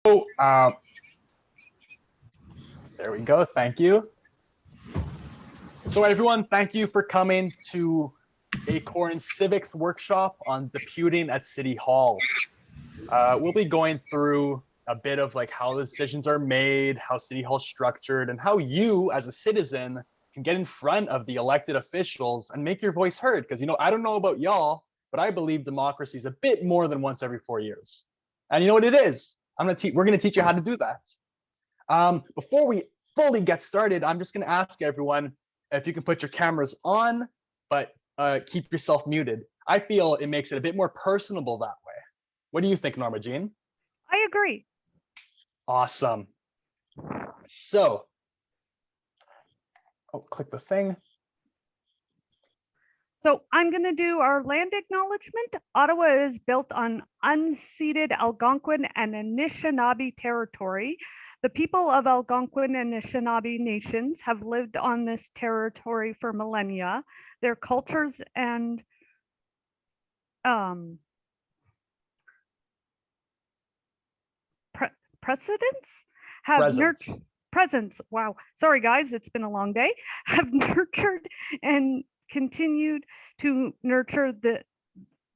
So, there we go. Thank you. So everyone, thank you for coming to ACORN Civics workshop on deputing at City Hall. We'll be going through a bit of like how the decisions are made, how City Hall is structured, and how you as a citizen can get in front of the elected officials and make your voice heard. Because, I don't know about y'all, but I believe democracy is a bit more than once every 4 years. And you know what it is? We're gonna teach you how to do that. Before we fully get started, I'm just gonna ask everyone if you can put your cameras on, but keep yourself muted. I feel it makes it a bit more personable that way. What do you think, Norma Jean? I agree. Awesome. So, click the thing. So I'm going to do our land acknowledgement. Ottawa is built on unceded Algonquin and Anishinaabe territory. The people of Algonquin and Anishinaabe nations have lived on this territory for millennia. Their cultures and precedents have nurtured presence. Wow. Sorry, guys. It's been a long day. Have nurtured and continued to nurture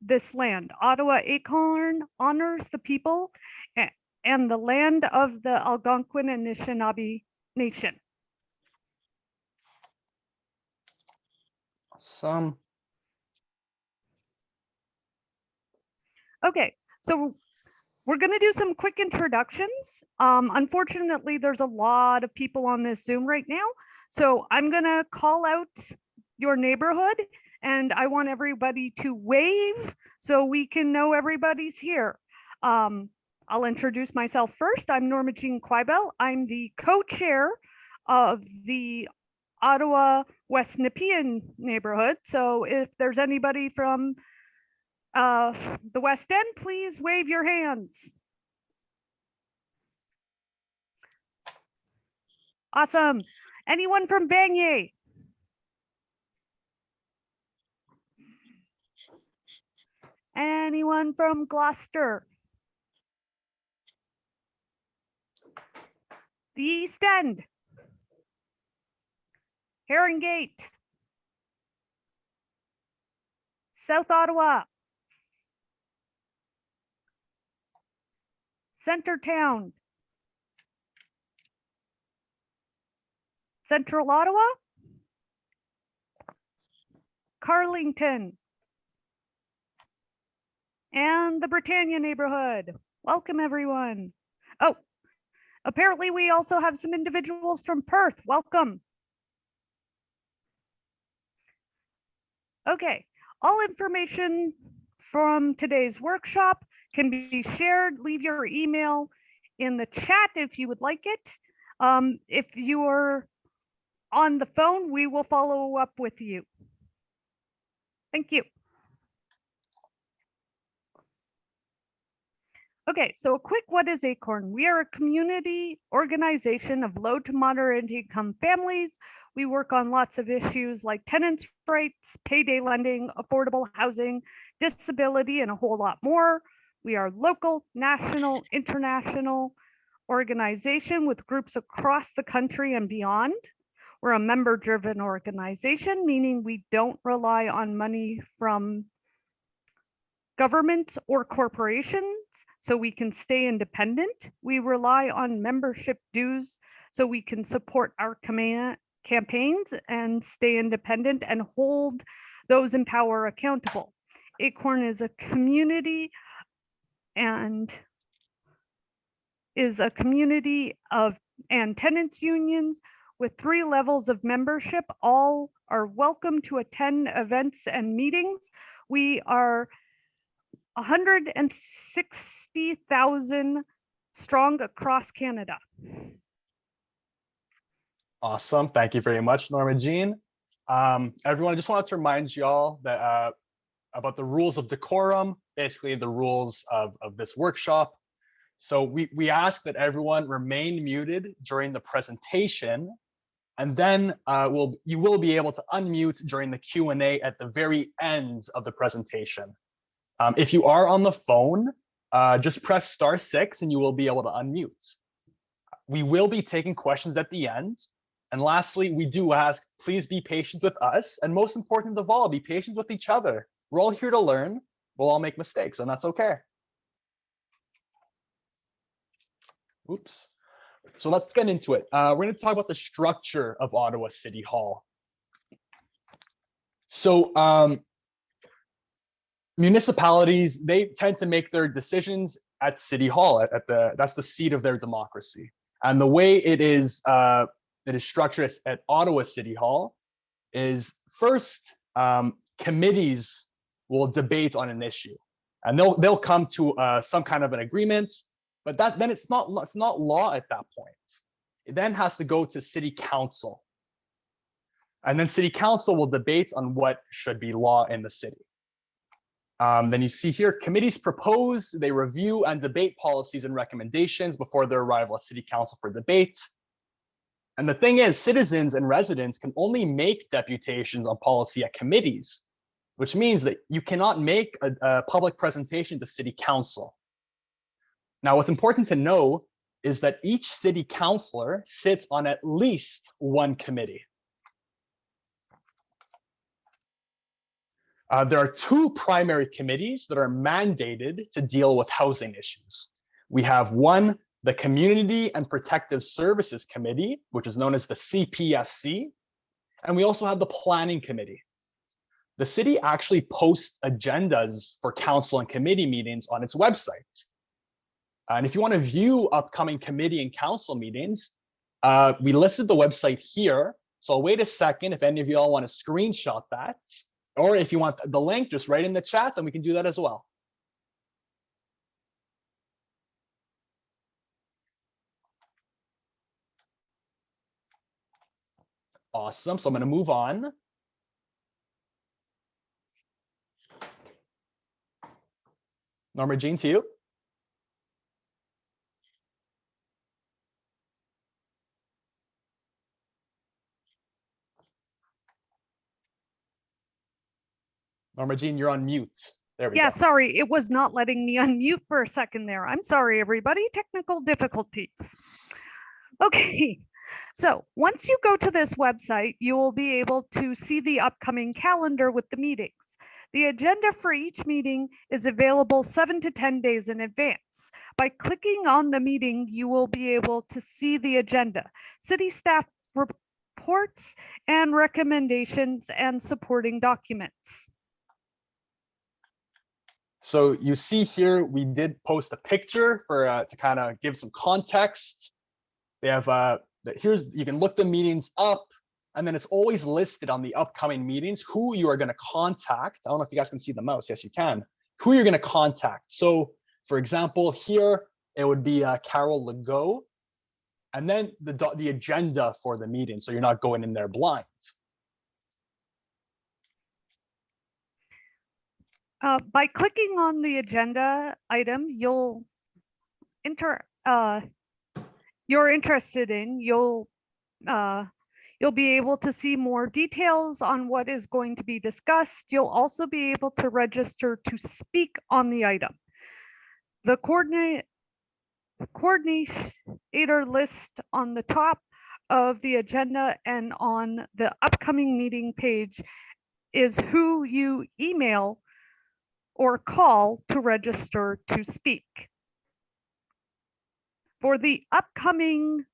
this land. Ottawa ACORN honors the people and the land of the Algonquin and Anishinaabe Nation. Awesome. Okay, so we're going to do some quick introductions. Unfortunately, there's a lot of people on this Zoom right now. So I'm going to call out your neighborhood and I want everybody to wave so we can know everybody's here. I'll introduce myself first. I'm Norma Jean Quibel. I'm the co-chair of the Ottawa West Nepean neighborhood. So if there's anybody from the West End, please wave your hands. Awesome. Anyone from Vanier? Anyone from Gloucester? The East End? Herringate? South Ottawa? Centertown? Central Ottawa? Carlington? And the Britannia neighborhood. Welcome, everyone. Oh, apparently we also have some individuals from Perth. Welcome. Okay, all information from today's workshop can be shared. Leave your email in the chat if you would like it. If you are on the phone, we will follow up with you. Thank you. Okay, so a quick, what is ACORN? We are a community organization of low to moderate income families. We work on lots of issues like tenants' rights, payday lending, affordable housing, disability, and a whole lot more. We are local, national, international organization with groups across the country and beyond. We're a member-driven organization, meaning we don't rely on money from governments or corporations, so we can stay independent. We rely on membership dues so we can support our campaigns and stay independent and hold those in power accountable. ACORN is a community and tenants unions with 3 levels of membership. All are welcome to attend events and meetings. We are 160,000 strong across Canada. Awesome. Thank you very much, Norma Jean. Everyone, I just wanted to remind y'all that about the rules of decorum, basically the rules of this workshop. So we ask that everyone remain muted during the presentation, and then you will be able to unmute during the Q&A at the very end of the presentation. If you are on the phone, just press *6 and you will be able to unmute. We will be taking questions at the end. And lastly, we do ask, please be patient with us. And most important of all, be patient with each other. We're all here to learn. We'll all make mistakes, and that's okay. Oops. So let's get into it. We're going to talk about the structure of Ottawa City Hall. So municipalities, they tend to make their decisions at City Hall. That's the seat of their democracy. And the way it is structured at Ottawa City Hall is first, committees will debate on an issue, and they'll come to some kind of an agreement. But then it's not law at that point. It then has to go to City Council, and then City Council will debate on what should be law in the city. Then you see here, committees propose, they review and debate policies and recommendations before their arrival at City Council for debate. And the thing is, citizens and residents can only make deputations on policy at committees, which means that you cannot make a public presentation to City Council. Now, what's important to know is that each city councillor sits on at least one committee. There are two primary committees that are mandated to deal with housing issues. We have one, the Community and Protective Services Committee, which is known as the CPSC, and we also have the Planning Committee. The city actually posts agendas for council and committee meetings on its website. And if you want to view upcoming committee and council meetings, we listed the website here. So I'll wait a second if any of you all want to screenshot that. Or if you want the link, just write in the chat and we can do that as well. Awesome. So I'm going to move on. Norma Jean, to you. Norma Jean, you're on mute. There we go. Yeah, sorry, it was not letting me unmute for a second there. I'm sorry, everybody, technical difficulties. Okay, so once you go to this website, you will be able to see the upcoming calendar with the meetings. The agenda for each meeting is available 7 to 10 days in advance. By clicking on the meeting, you will be able to see the agenda, city staff reports and recommendations and supporting documents. So you see here, we did post a picture for to kind of give some context. They have you can look the meetings up, and then it's always listed on the upcoming meetings who you are going to contact. I don't know if you guys can see the mouse. Yes, you can. Who you're going to contact. So, for example, here it would be Carol Legault, and then the agenda for the meeting, so you're not going in there blind. By clicking on the agenda item, you're interested in, you'll be able to see more details on what is going to be discussed. You'll also be able to register to speak on the item. The coordinator list on the top of the agenda and on the upcoming meeting page is who you email or call to register to speak. For the upcoming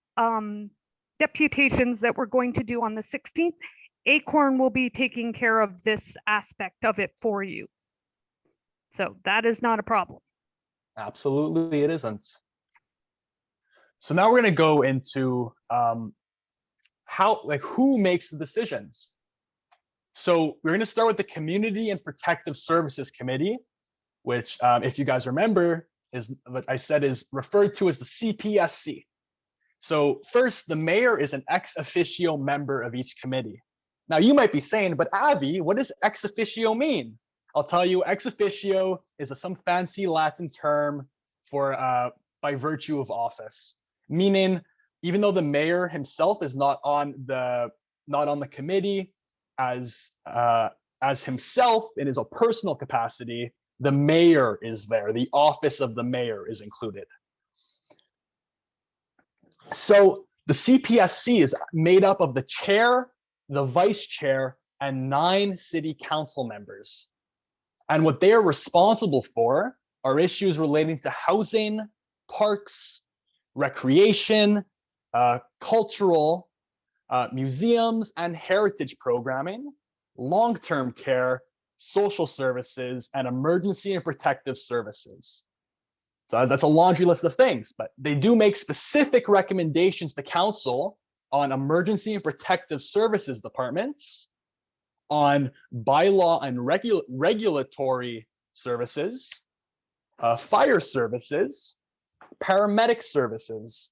deputations that we're going to do on the 16th, ACORN will be taking care of this aspect of it for you. So that is not a problem. Absolutely, it isn't. So now we're going to go into who makes the decisions. So we're going to start with the Community and Protective Services Committee, which, if you guys remember, is what I said is referred to as the CPSC. So first, the mayor is an ex officio member of each committee. Now you might be saying, but Abby, what does ex officio mean? I'll tell you, ex officio is some fancy Latin term for by virtue of office, meaning even though the mayor himself is not on the committee as himself in his own personal capacity, the mayor is there. The office of the mayor is included. So the CPSC is made up of the chair, the vice chair, and 9 city council members. And what they are responsible for are issues relating to housing, parks, recreation, cultural, museums and heritage programming, long-term care, social services, and emergency and protective services. So that's a laundry list of things, but they do make specific recommendations to council on emergency and protective services departments, on bylaw and regulatory services, fire services, paramedic services,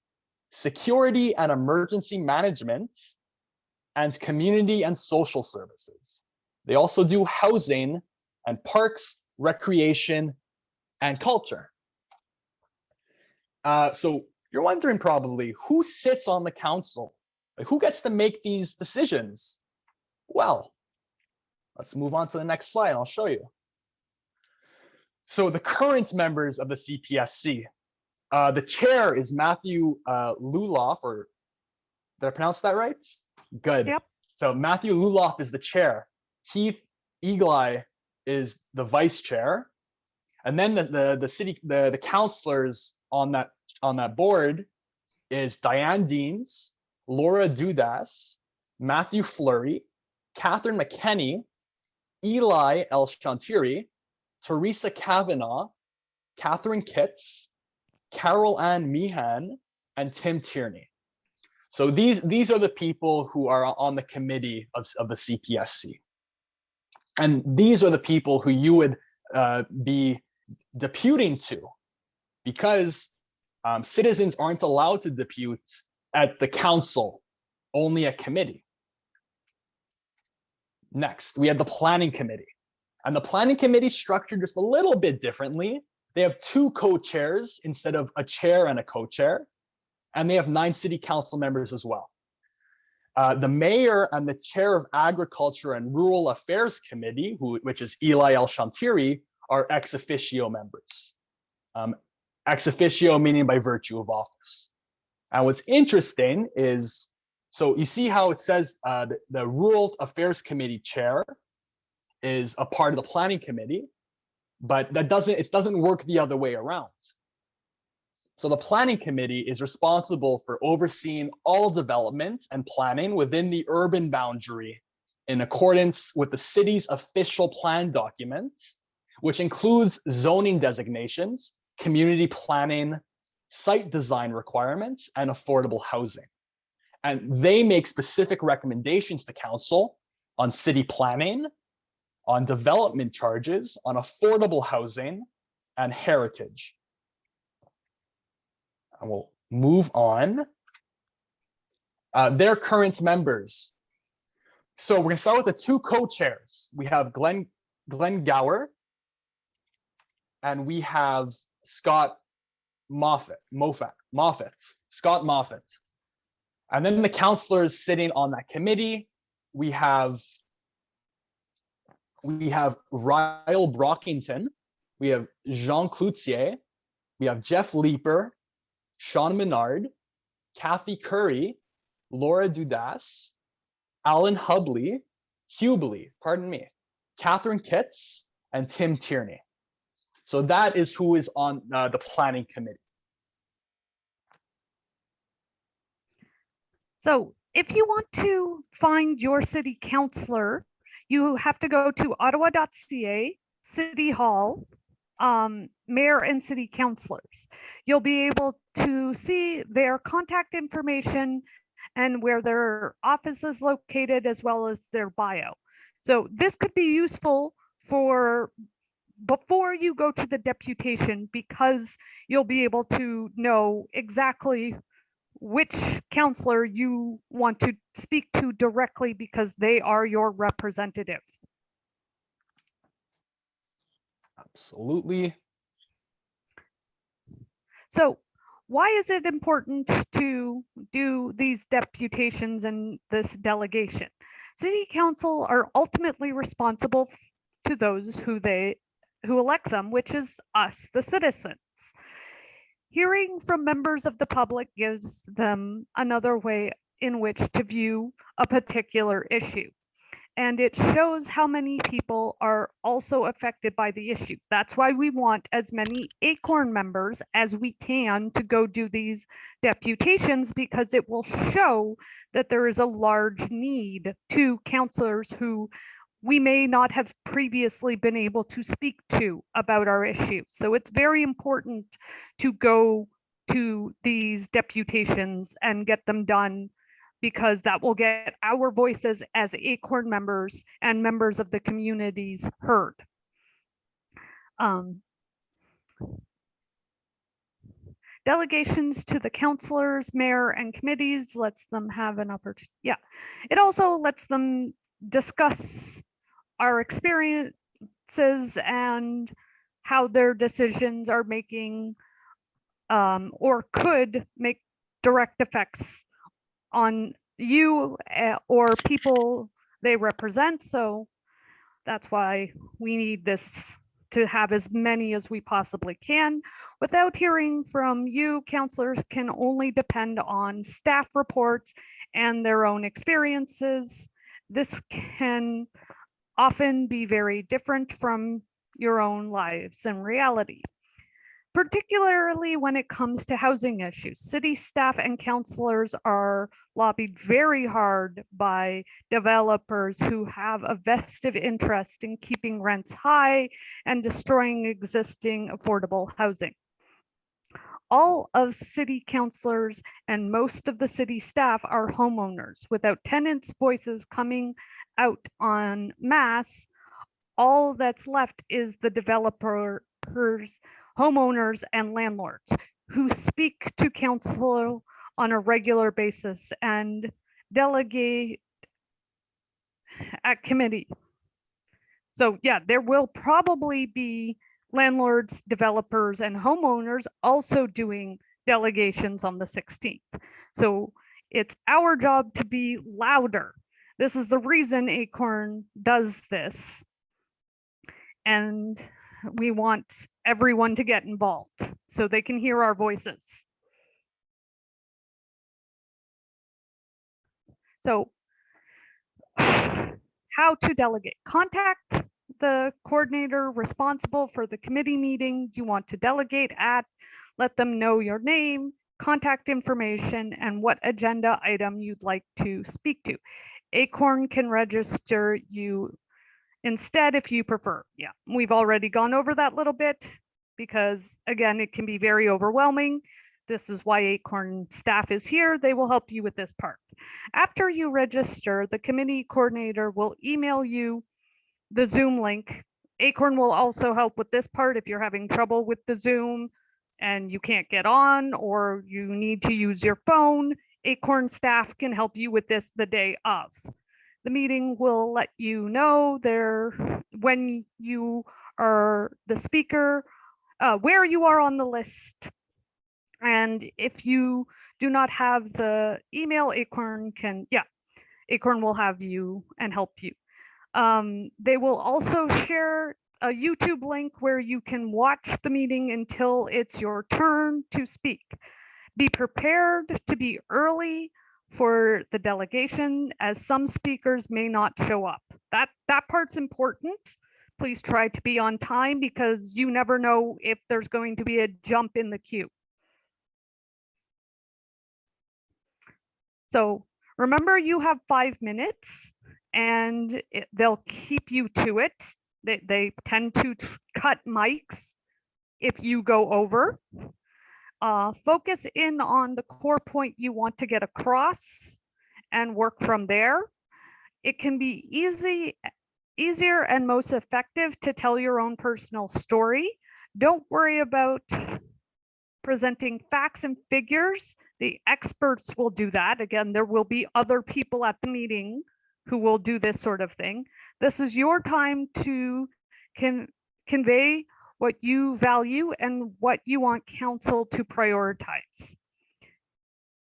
security and emergency management, and community and social services. They also do housing and parks, recreation, and culture. So you're wondering probably, who sits on the council? Like, who gets to make these decisions? Well, let's move on to the next slide. I'll show you. So the current members of the CPSC, the chair is Matthew Luloff, or did I pronounce that right? Good. Yep. So Matthew Luloff is the chair. Keith Eagley is the vice chair. And then the councilors on that board is Diane Deans, Laura Dudas, Matthew Fleury, Catherine McKenney, Eli El Shantiri, Teresa Kavanaugh, Catherine Kitts, Carol Ann Meehan, and Tim Tierney. So these are the people who are on the committee of the CPSC. And these are the people who you would be deputing to, because citizens aren't allowed to depute at the council, only a committee. Next, we have the planning committee. And the planning committee is structured just a little bit differently. They have 2 co-chairs instead of a chair and a co-chair. And they have 9 city council members as well. The mayor and the chair of Agriculture and Rural Affairs Committee, which is Eli El Shantiri, are ex officio members. Ex officio meaning by virtue of office. And what's interesting is, so you see how it says the Rural Affairs Committee chair is a part of the planning committee, but it doesn't work the other way around. So the planning committee is responsible for overseeing all development and planning within the urban boundary in accordance with the city's official plan documents, which includes zoning designations, community planning, site design requirements, and affordable housing. And they make specific recommendations to council on city planning, on development charges, on affordable housing, and heritage. And we'll move on. Their current members. So we're gonna start with the 2 co-chairs. We have Glenn Gower, and we have Scott Moffat. Scott Moffat. And then the councilors sitting on that committee, we have Ryle Brockington, we have Jean Cloutier, we have Jeff Leeper, Sean Menard, Kathy Curry, Laura Dudas, Alan Hubley, Catherine Kitts, and Tim Tierney. So that is who is on the planning committee. So if you want to find your city councillor, you have to go to ottawa.ca, City Hall, mayor and city councillors. You'll be able to see their contact information and where their office is located, as well as their bio. So this could be useful for before you go to the deputation, because you'll be able to know exactly which counselor you want to speak to directly, because they are your representative. Absolutely. So why is it important to do these deputations and this delegation? City council are ultimately responsible to those who they who elect them, which is us, the citizens. Hearing from members of the public gives them another way in which to view a particular issue. And it shows how many people are also affected by the issue. That's why we want as many ACORN members as we can to go do these deputations, because it will show that there is a large need to counselors who we may not have previously been able to speak to about our issues. So it's very important to go to these deputations and get them done, because that will get our voices as ACORN members and members of the communities heard. Delegations to the councillors, mayor, and committees lets them have an opportunity. Yeah, it also lets them discuss our experiences and how their decisions are making or could make direct effects on you or people they represent. So that's why we need this to have as many as we possibly can. Without hearing from you, counselors can only depend on staff reports and their own experiences. This can often be very different from your own lives and reality. Particularly when it comes to housing issues, city staff and councillors are lobbied very hard by developers who have a vested interest in keeping rents high and destroying existing affordable housing. All of city councillors and most of the city staff are homeowners. Without tenants' voices coming out en masse, all that's left is the developers, homeowners, and landlords who speak to council on a regular basis and delegate at committee. So yeah, there will probably be landlords, developers, and homeowners also doing delegations on the 16th. So it's our job to be louder. This is the reason ACORN does this. And we want everyone to get involved so they can hear our voices. So how to delegate? Contact the coordinator responsible for the committee meeting you want to delegate at. Let them know your name, contact information, and what agenda item you'd like to speak to. ACORN can register you instead if you prefer. Yeah, we've already gone over that little bit because again, it can be very overwhelming. This is why ACORN staff is here. They will help you with this part. After you register, the committee coordinator will email you the Zoom link. ACORN will also help with this part if you're having trouble with the Zoom and you can't get on or you need to use your phone. ACORN staff can help you with this the day of. The meeting will let you know when you are the speaker, where you are on the list. And if you do not have the email, ACORN will have you and help you. They will also share a YouTube link where you can watch the meeting until it's your turn to speak. Be prepared to be early for the delegation, as some speakers may not show up. That part's important. Please try to be on time because you never know if there's going to be a jump in the queue. So remember, you have 5 minutes and they'll keep you to it. They tend to cut mics if you go over. Focus in on the core point you want to get across and work from there. It can be easier and most effective to tell your own personal story. Don't worry about presenting facts and figures. The experts will do that. Again, there will be other people at the meeting who will do this sort of thing. This is your time to convey what you value and what you want council to prioritize.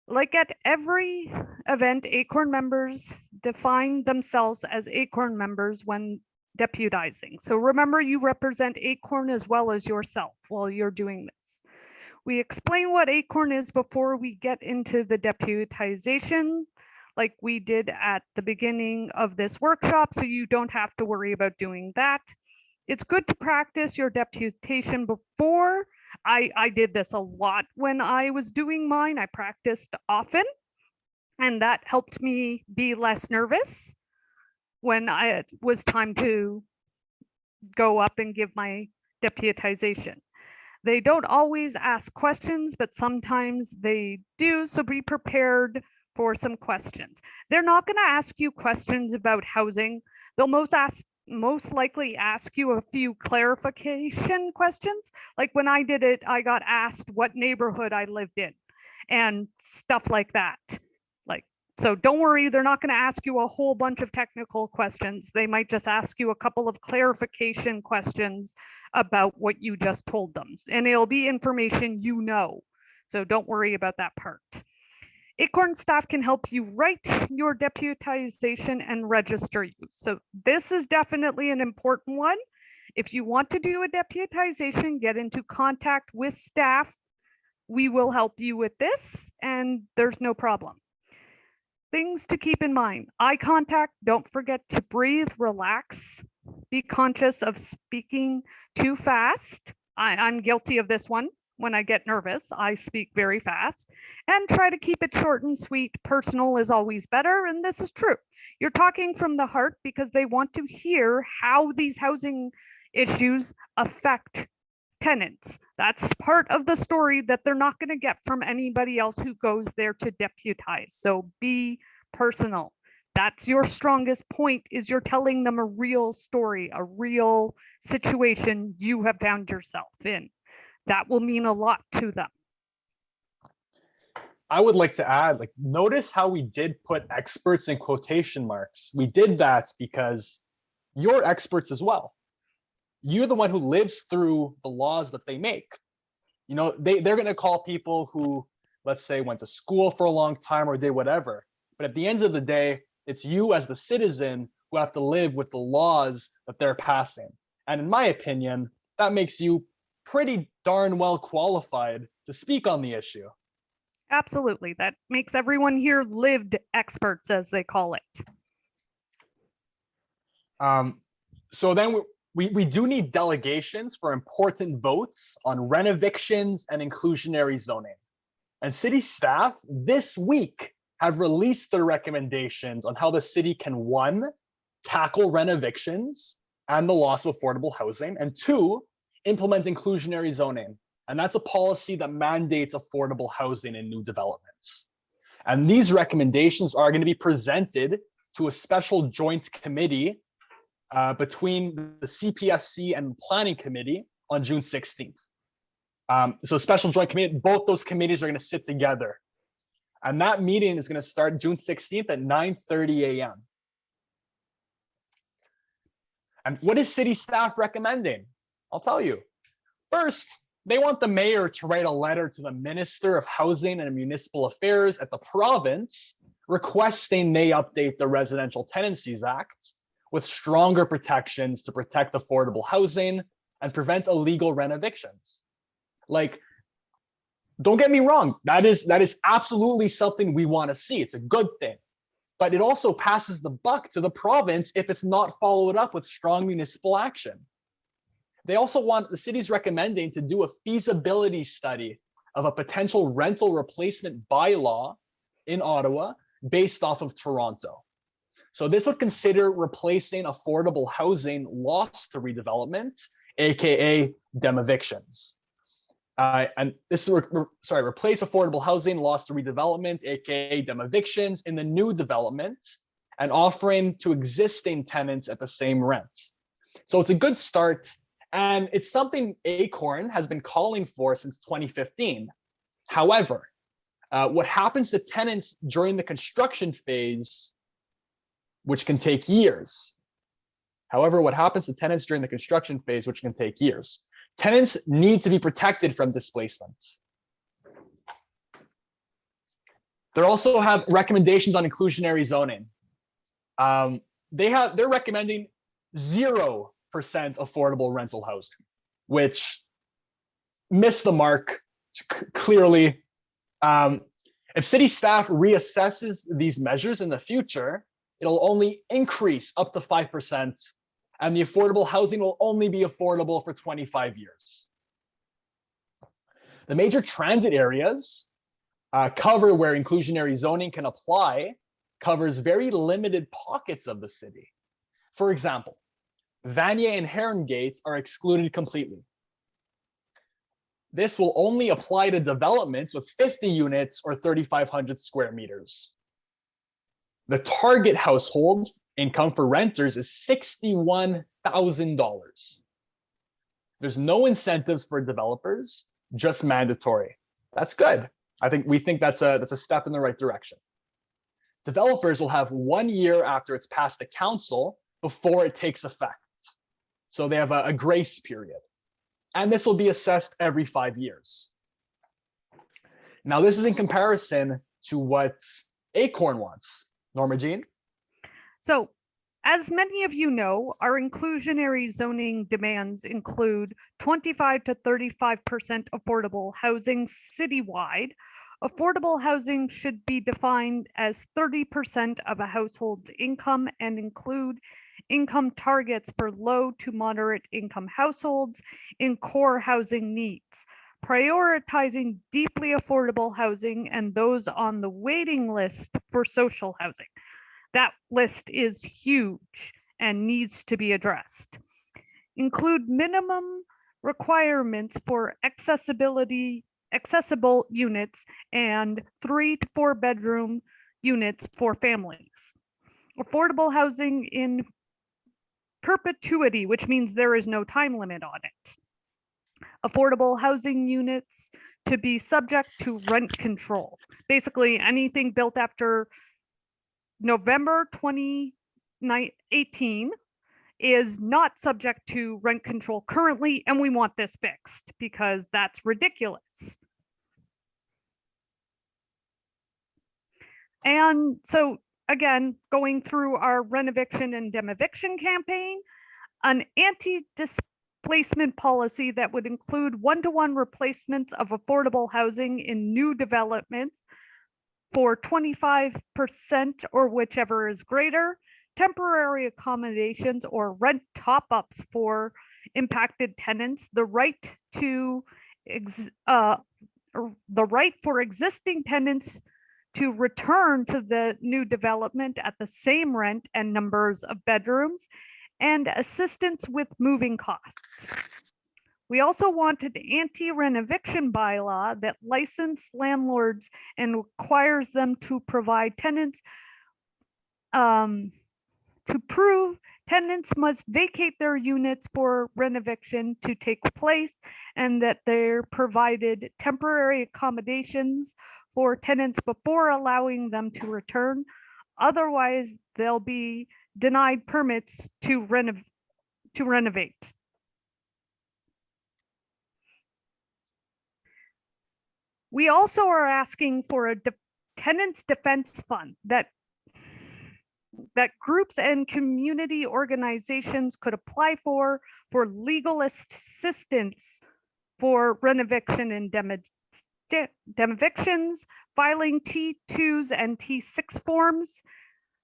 Like at every event, ACORN members define themselves as ACORN members when deputizing. So remember, you represent ACORN as well as yourself while you're doing this. We explain what ACORN is before we get into the deputization, like we did at the beginning of this workshop, so you don't have to worry about doing that. It's good to practice your deputation before. I did this a lot when I was doing mine. I practiced often, and that helped me be less nervous when it was time to go up and give my deputization. They don't always ask questions, but sometimes they do, so be prepared for some questions. They're not going to ask you questions about housing. They'll most likely ask you a few clarification questions. Like when I did it, I got asked what neighborhood I lived in and stuff like that. So don't worry, they're not going to ask you a whole bunch of technical questions. They might just ask you a couple of clarification questions about what you just told them. And it'll be information you know. So don't worry about that part. ACORN staff can help you write your deputization and register you. So this is definitely an important one. If you want to do a deputization, get into contact with staff. We will help you with this, and there's no problem. Things to keep in mind: eye contact, don't forget to breathe, relax, be conscious of speaking too fast. I'm guilty of this one. When I get nervous, I speak very fast, and try to keep it short and sweet. Personal is always better, and this is true. You're talking from the heart because they want to hear how these housing issues affect tenants. That's part of the story that they're not going to get from anybody else who goes there to deputize. So be personal. That's your strongest point, is you're telling them a real story, a real situation you have found yourself in. That will mean a lot to them. I would like to add, notice how we did put experts in quotation marks. We did that because you're experts as well. You're the one who lives through the laws that they make. You know, they're going to call people who, let's say, went to school for a long time or did whatever. But at the end of the day, it's you as the citizen who have to live with the laws that they're passing. And in my opinion, that makes you pretty darn well qualified to speak on the issue. Absolutely. That makes everyone here lived experts, as they call it. So then we do need delegations for important votes on renovictions and inclusionary zoning. And city staff this week have released their recommendations on how the city can, 1, tackle renovictions and the loss of affordable housing, and 2, implement inclusionary zoning. And that's a policy that mandates affordable housing in new developments. And these recommendations are going to be presented to a special joint committee between the CPSC and Planning Committee on June 16th. So special joint committee, both those committees are going to sit together. And that meeting is going to start June 16th at 9:30 a.m. And what is city staff recommending? I'll tell you. First, they want the mayor to write a letter to the Minister of Housing and Municipal Affairs at the province requesting they update the Residential Tenancies Act with stronger protections to protect affordable housing and prevent illegal renovictions. Don't get me wrong, that is absolutely something we want to see. It's a good thing. But it also passes the buck to the province if it's not followed up with strong municipal action. They also want, the city's recommending to do a feasibility study of a potential rental replacement bylaw in Ottawa based off of Toronto. So this would consider replacing affordable housing lost to redevelopment, aka demevictions. And this is, replace affordable housing lost to redevelopment, aka demevictions, in the new development and offering to existing tenants at the same rent. So it's a good start, and it's something ACORN has been calling for since 2015. However, what happens to tenants during the construction phase, which can take years. Tenants need to be protected from displacement. They also have recommendations on inclusionary zoning. They're recommending 0% affordable rental housing, which missed the mark clearly. If city staff reassesses these measures in the future, it'll only increase up to 5%, and the affordable housing will only be affordable for 25 years. The major transit areas cover where inclusionary zoning can apply, covers very limited pockets of the city. For example, Vanier and Heron Gate are excluded completely. This will only apply to developments with 50 units or 3,500 square meters. The target household income for renters is $61,000. There's no incentives for developers, just mandatory. That's good. We think that's a step in the right direction. Developers will have 1 year after it's passed the council before it takes effect. So they have a grace period. And this will be assessed every 5 years. Now, this is in comparison to what ACORN wants. Norma Jean? So, as many of you know, our inclusionary zoning demands include 25 to 35% affordable housing citywide. Affordable housing should be defined as 30% of a household's income and include income targets for low to moderate income households in core housing needs, prioritizing deeply affordable housing and those on the waiting list for social housing. That list is huge and needs to be addressed. Include minimum requirements for accessible units and 3 to 4 bedroom units for families. Affordable housing in perpetuity, which means there is no time limit on it. Affordable housing units to be subject to rent control. Basically, anything built after November 2018 is not subject to rent control currently, and we want this fixed because that's ridiculous. And so, again, going through our renoviction and demoviction campaign, an anti-displacement policy that would include one-to-one replacements of affordable housing in new developments for 25% or whichever is greater, temporary accommodations or rent top-ups for impacted tenants, the right for existing tenants to return to the new development at the same rent and numbers of bedrooms, and assistance with moving costs. We also wanted an anti-renoviction bylaw that licensed landlords and requires them to provide tenants to prove tenants must vacate their units for renoviction to take place, and that they're provided temporary accommodations for tenants before allowing them to return. Otherwise, they'll be denied permits to renovate. We also are asking for a tenants defense fund that groups and community organizations could apply for legal assistance for renoviction and demevictions, filing T2s and T6 forms,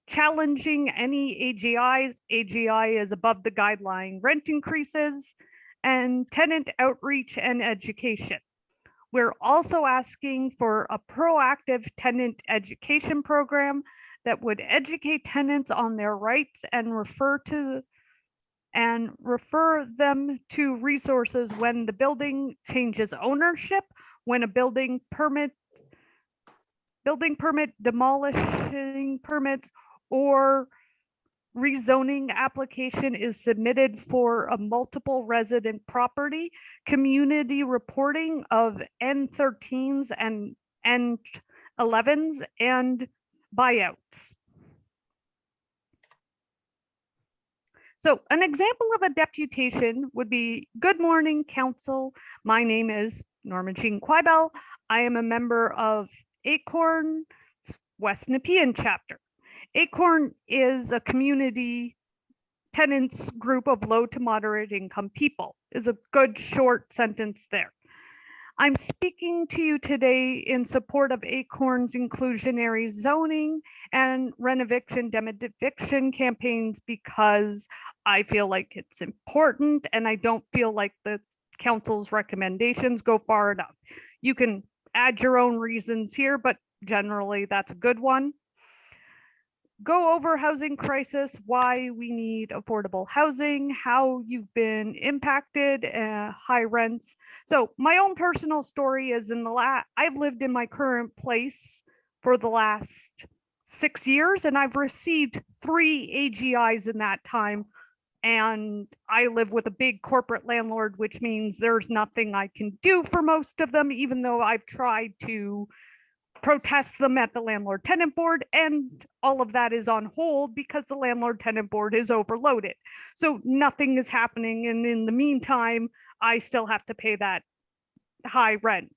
challenging any AGIs. AGI is above the guideline rent increases, and tenant outreach and education. We're also asking for a proactive tenant education program that would educate tenants on their rights and refer them to resources when the building changes ownership, when a building permit, demolishing permits, or rezoning application is submitted for a multiple resident property, community reporting of N13s and N11s, and buyouts. So an example of a deputation would be, good morning, council. My name is Norma Jean Quibel. I am a member of ACORN's West Nepean chapter. ACORN is a community tenants group of low to moderate income people is a good short sentence there. I'm speaking to you today in support of ACORN's inclusionary zoning and renoviction demodeviction campaigns because I feel like it's important and I don't feel like the council's recommendations go far enough. You can add your own reasons here, but generally that's a good one. Go over housing crisis, why we need affordable housing, how you've been impacted, high rents. So my own personal story is I've lived in my current place for the last 6 years and I've received 3 AGIs in that time. And I live with a big corporate landlord, which means there's nothing I can do for most of them, even though I've tried to protest them at the landlord tenant board, and all of that is on hold because the landlord tenant board is overloaded. So nothing is happening. And in the meantime, I still have to pay that high rent,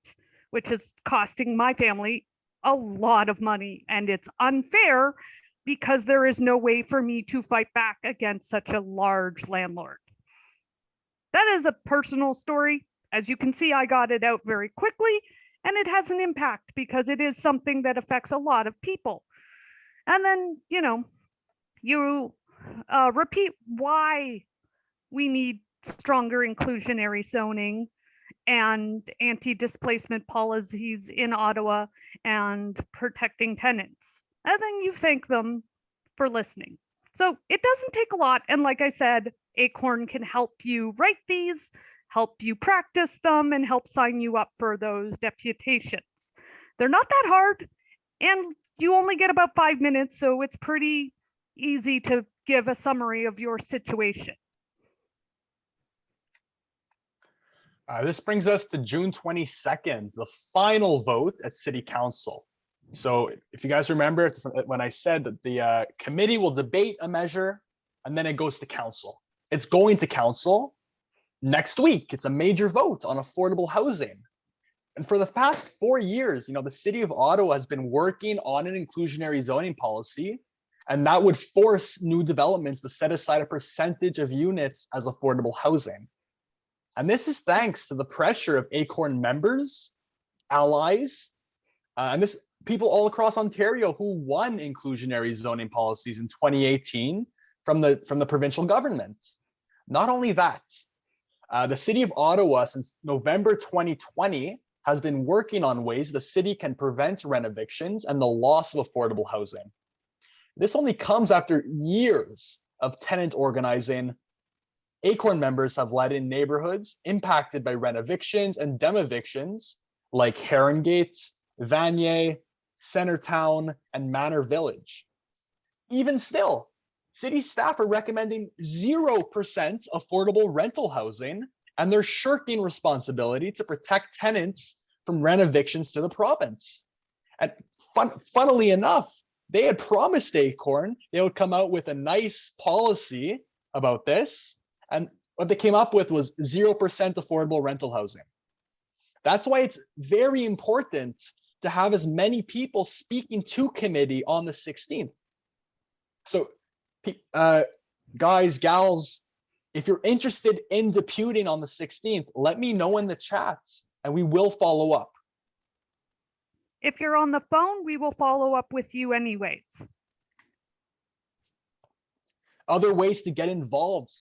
which is costing my family a lot of money. And it's unfair because there is no way for me to fight back against such a large landlord. That is a personal story. As you can see, I got it out very quickly. And it has an impact because it is something that affects a lot of people. And then, you repeat why we need stronger inclusionary zoning and anti-displacement policies in Ottawa and protecting tenants. And then you thank them for listening. So it doesn't take a lot. And like I said, ACORN can help you write these, help you practice them, and help sign you up for those deputations. They're not that hard, and you only get about 5 minutes, so it's pretty easy to give a summary of your situation. This brings us to June 22nd, the final vote at City Council. So if you guys remember when I said that the committee will debate a measure and then it goes to council. It's going to council next week. It's a major vote on affordable housing. And for the past 4 years, the city of Ottawa has been working on an inclusionary zoning policy, and that would force new developments to set aside a percentage of units as affordable housing. And this is thanks to the pressure of ACORN members, allies, and this people all across Ontario who won inclusionary zoning policies in 2018 from the provincial government. Not only that, the city of Ottawa since November 2020 has been working on ways the city can prevent renovictions and the loss of affordable housing. This only comes after years of tenant organizing. ACORN members have led in neighborhoods impacted by renovictions and demevictions like Herongate, Vanier, Centertown, and Manor Village. Even still, city staff are recommending 0% affordable rental housing, and they're shirking responsibility to protect tenants from renovictions to the province. And funnily enough, they had promised ACORN they would come out with a nice policy about this, and what they came up with was 0% affordable rental housing. That's why it's very important to have as many people speaking to committee on the 16th. So guys, gals, if you're interested in deputing on the 16th, let me know in the chat and we will follow up. If you're on the phone, we will follow up with you anyways. Other ways to get involved.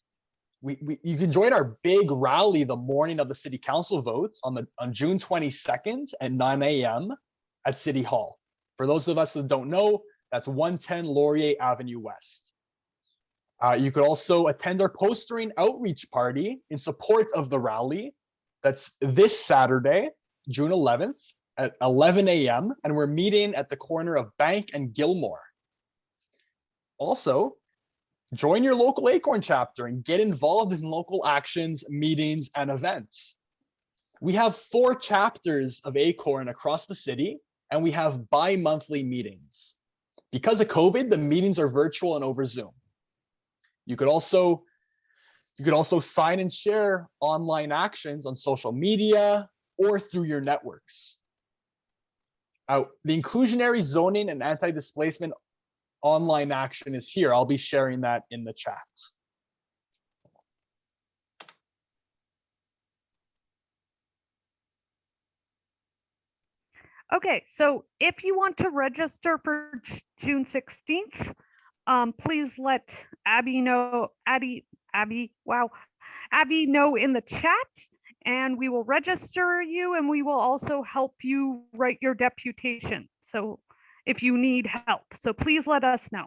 You can join our big rally the morning of the city council votes on June 22nd at 9 a.m. at City Hall. For those of us that don't know, that's 110 Laurier Avenue West. You could also attend our postering outreach party in support of the rally. That's this Saturday, June 11th at 11 a.m. And we're meeting at the corner of Bank and Gilmore. Also, join your local ACORN chapter and get involved in local actions, meetings, and events. We have 4 chapters of ACORN across the city, and we have bi-monthly meetings. Because of COVID, the meetings are virtual and over Zoom. You could also sign and share online actions on social media or through your networks. The inclusionary zoning and anti-displacement online action is here. I'll be sharing that in the chat. Okay, so if you want to register for June 16th, please let Abby know, Abby know in the chat, and we will register you, and we will also help you write your deputation. So if you need help, so please let us know.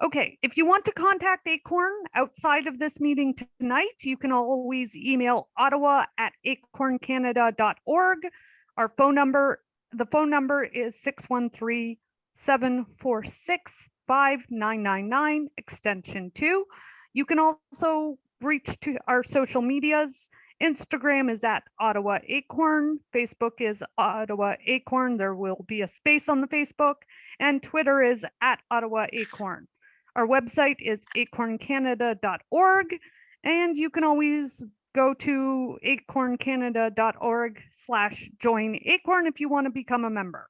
Okay, if you want to contact ACORN outside of this meeting tonight, you can always email ottawa@acorncanada.org. Our phone number, the phone number is 613-746-5999, extension 2. You can also reach to our social medias. Instagram is at Ottawa ACORN. Facebook is Ottawa ACORN. There will be a space on the Facebook. And Twitter is at Ottawa ACORN. Our website is acorncanada.org, and you can always go to acorncanada.org/join ACORN if you want to become a member.